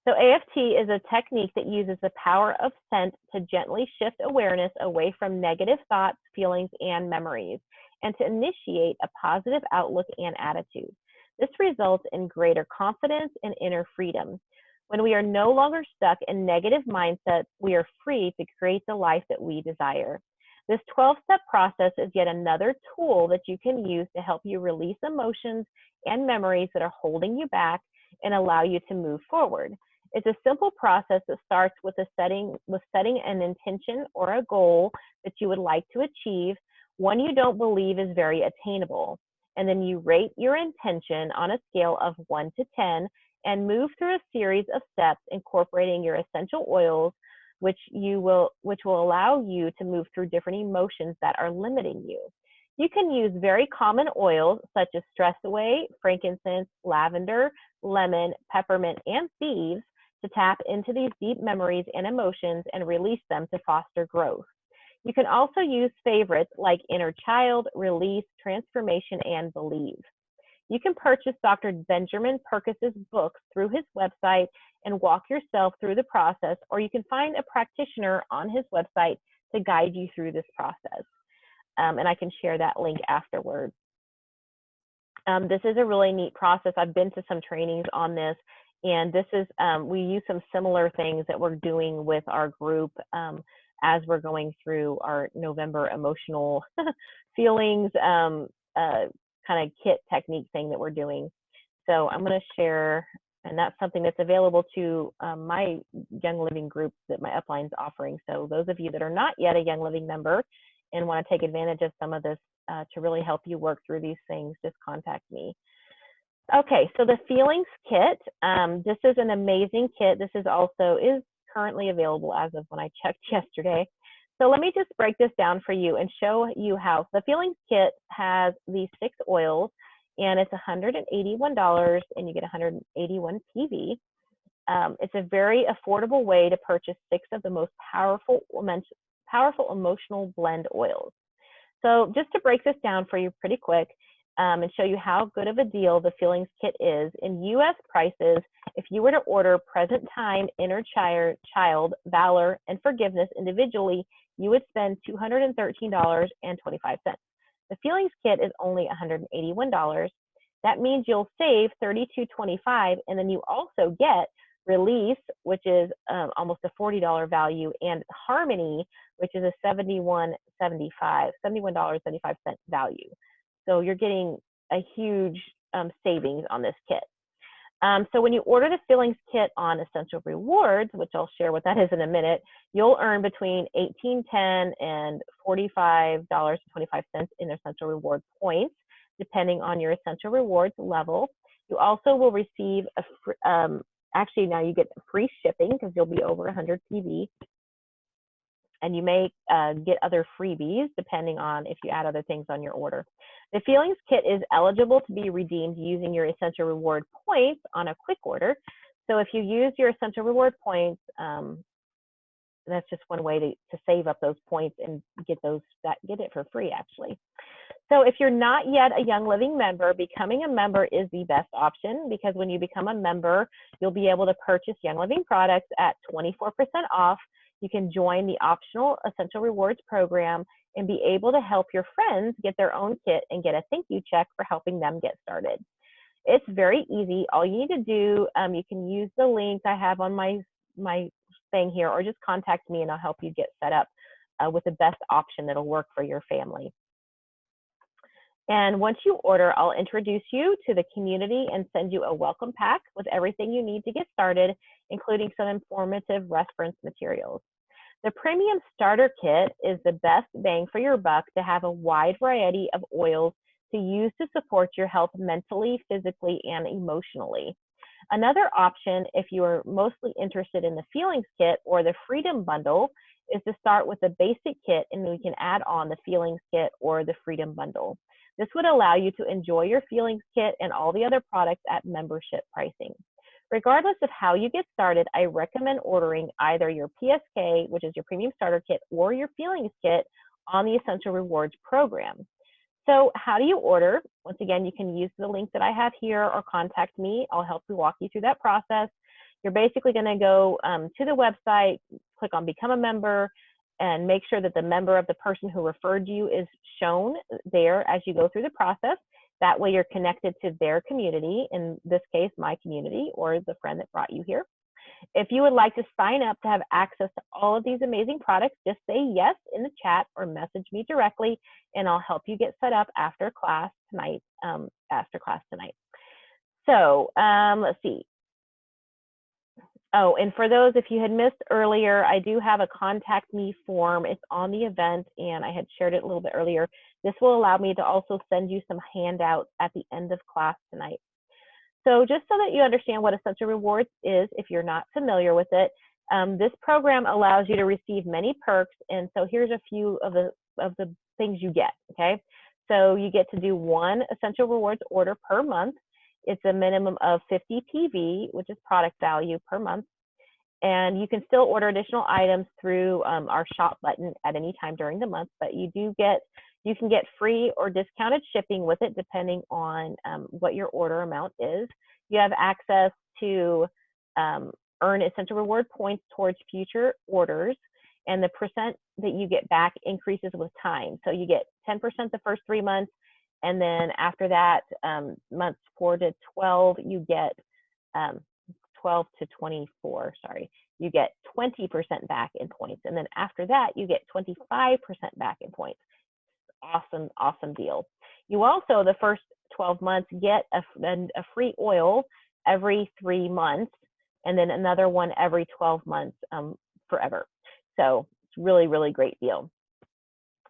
So AFT is a technique that uses the power of scent to gently shift awareness away from negative thoughts, feelings, and memories, and to initiate a positive outlook and attitude. This results in greater confidence and inner freedom. When we are no longer stuck in negative mindsets, we are free to create the life that we desire. This 12-step process is yet another tool that you can use to help you release emotions and memories that are holding you back and allow you to move forward. It's a simple process that starts with setting an intention or a goal that you would like to achieve, one you don't believe is very attainable. And then you rate your intention on a scale of 1 to 10 and move through a series of steps incorporating your essential oils, which will allow you to move through different emotions that are limiting you. You can use very common oils such as stress away, frankincense, lavender, lemon, peppermint, and thieves to tap into these deep memories and emotions and release them to foster growth. You can also use favorites like Inner Child, Release, Transformation, and Believe. You can purchase Dr. Benjamin Purkis's books through his website and walk yourself through the process, or you can find a practitioner on his website to guide you through this process. And I can share that link afterwards. This is a really neat process. I've been to some trainings on this, and this is, we use some similar things that we're doing with our group as we're going through our November emotional feelings kind of kit technique thing that we're doing. So I'm going to share, and that's something that's available to my Young Living group that my upline's offering. So those of you that are not yet a Young Living member and want to take advantage of some of this to really help you work through these things, just contact me. Okay, so the Feelings Kit, this is an amazing kit. This is currently available as of when I checked yesterday. So let me just break this down for you and show you how. The Feelings Kit has these 6 oils, and it's $181, and you get 181 PV. It's a very affordable way to purchase 6 of the most powerful emotional blend oils. So just to break this down for you pretty quick, and show you how good of a deal the Feelings Kit is. In US prices, if you were to order Present Time, Inner Child, Valor, and Forgiveness individually, you would spend $213.25. The Feelings Kit is only $181. That means you'll save $32.25, and then you also get Release, which is almost a $40 value, and Harmony, which is a $71.75 value. So you're getting a huge savings on this kit. So when you order the Feelings Kit on Essential Rewards, which I'll share what that is in a minute, you'll earn between $18.10 and $45.25 in Essential Reward points, depending on your Essential Rewards level. You also will receive actually now you get free shipping because you'll be over 100 PV. And you may get other freebies depending on if you add other things on your order. The Feelings Kit is eligible to be redeemed using your Essential Reward points on a quick order. So if you use your Essential Reward points, that's just one way to save up those points and get it for free, actually. So if you're not yet a Young Living member, becoming a member is the best option, because when you become a member, you'll be able to purchase Young Living products at 24% off. You can join the optional Essential Rewards program and be able to help your friends get their own kit and get a thank you check for helping them get started. It's very easy. All you need to do, you can use the link I have on my thing here, or just contact me and I'll help you get set up with the best option that'll work for your family. And once you order, I'll introduce you to the community and send you a welcome pack with everything you need to get started, including some informative reference materials. The Premium Starter Kit is the best bang for your buck to have a wide variety of oils to use to support your health mentally, physically, and emotionally. Another option, if you are mostly interested in the Feelings Kit or the Freedom Bundle, is to start with the basic kit, and we can add on the Feelings Kit or the Freedom Bundle. This would allow you to enjoy your Feelings Kit and all the other products at membership pricing. Regardless of how you get started, I recommend ordering either your PSK, which is your Premium Starter Kit, or your Feelings Kit on the Essential Rewards program. So how do you order? Once again, you can use the link that I have here or contact me. I'll help you walk you through that process. You're basically going to go to the website, click on Become a Member, and make sure that the member of the person who referred you is shown there as you go through the process. That way you're connected to their community, in this case, my community, or the friend that brought you here. If you would like to sign up to have access to all of these amazing products, just say yes in the chat or message me directly, and I'll help you get set up after class tonight. So let's see. Oh, and for those, if you had missed earlier, I do have a contact me form. It's on the event, and I had shared it a little bit earlier. This will allow me to also send you some handouts at the end of class tonight. So just so that you understand what Essential Rewards is, if you're not familiar with it, this program allows you to receive many perks. And so here's a few of the things you get, okay? So you get to do 1 Essential Rewards order per month. It's a minimum of 50 PV, which is product value per month. And you can still order additional items through our shop button at any time during the month, but you can get free or discounted shipping with it depending on what your order amount is. You have access to earn Essential Reward points towards future orders, and the percent that you get back increases with time. So you get 10% the first 3 months, and then after that, months 4 to 12, you get 12 to 24, sorry, you get 20% back in points. And then after that, you get 25% back in points. Awesome, awesome deal. You also, the first 12 months, get a free oil every 3 months, and then another one every 12 months forever. So it's really, really great deal.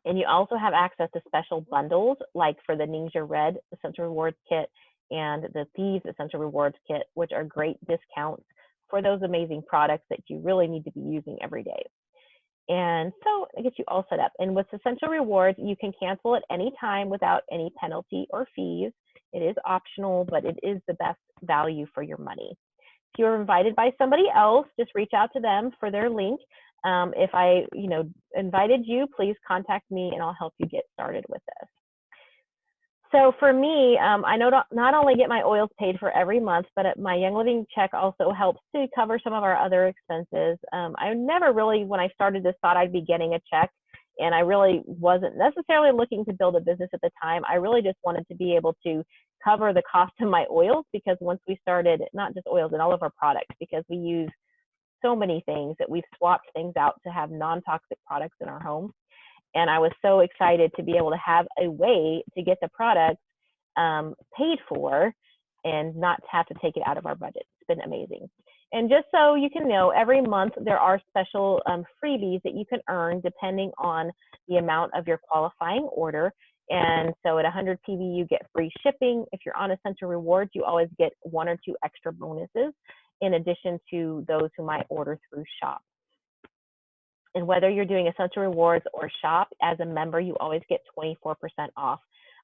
And you also have access to special bundles, like for the Ninja Red Essential Rewards Kit and the Thieves Essential Rewards Kit, which are great discounts for those amazing products that you really need to be using every day. And so I get you all set up. And with Essential Rewards, you can cancel at any time without any penalty or fees. It is optional, but it is the best value for your money. If you're invited by somebody else, just reach out to them for their link. If I, invited you, please contact me and I'll help you get started with this. So for me, I not only get my oils paid for every month, but my Young Living check also helps to cover some of our other expenses. I never really, when I started this, thought I'd be getting a check, and I really wasn't necessarily looking to build a business at the time. I really just wanted to be able to cover the cost of my oils, because once we started, not just oils, and all of our products, because we use so many things that we've swapped things out to have non-toxic products in our home. And I was so excited to be able to have a way to get the products paid for and not have to take it out of our budget. It's been amazing. And just so you can know, every month there are special freebies that you can earn depending on the amount of your qualifying order. And so at 100 PV, you get free shipping. If you're on Essential Rewards, you always get 1 or 2 extra bonuses in addition to those who might order through Shop. And whether you're doing Essential Rewards or Shop, as a member, you always get 24% off.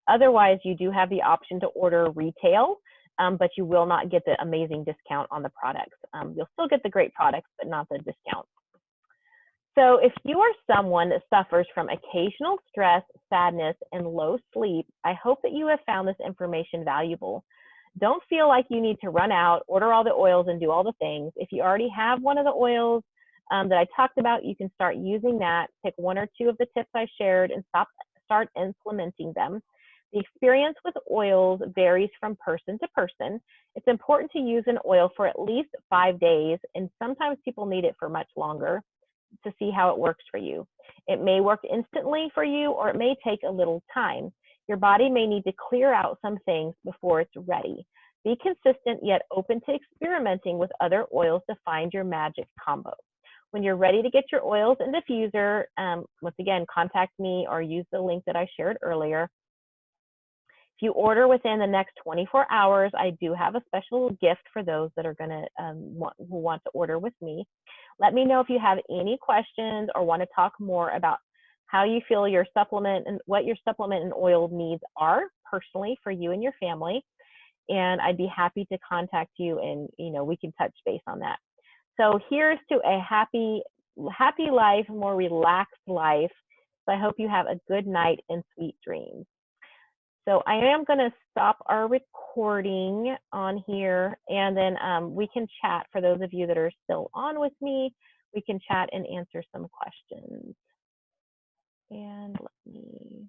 Otherwise, you do have the option to order retail, but you will not get the amazing discount on the products. You'll still get the great products, but not the discount. So if you are someone that suffers from occasional stress, sadness, and low sleep, I hope that you have found this information valuable. Don't feel like you need to run out, order all the oils, and do all the things. If you already have one of the oils that I talked about, you can start using that. Pick 1 or 2 of the tips I shared and start implementing them. The experience with oils varies from person to person. It's important to use an oil for at least 5 days, and sometimes people need it for much longer to see how it works for you. It may work instantly for you, or it may take a little time. Your body may need to clear out some things before it's ready. Be consistent yet open to experimenting with other oils to find your magic combo. When you're ready to get your oils and diffuser, once again, contact me or use the link that I shared earlier. If you order within the next 24 hours, I do have a special gift for those that are going to who want to order with me. Let me know if you have any questions or want to talk more about how you feel your supplement and what your supplement and oil needs are personally for you and your family. And I'd be happy to contact you, and we can touch base on that. So here's to a happy life, more relaxed life. So I hope you have a good night and sweet dreams. So I am going to stop our recording on here, and then we can chat. For those of you that are still on with me, we can chat and answer some questions. And let me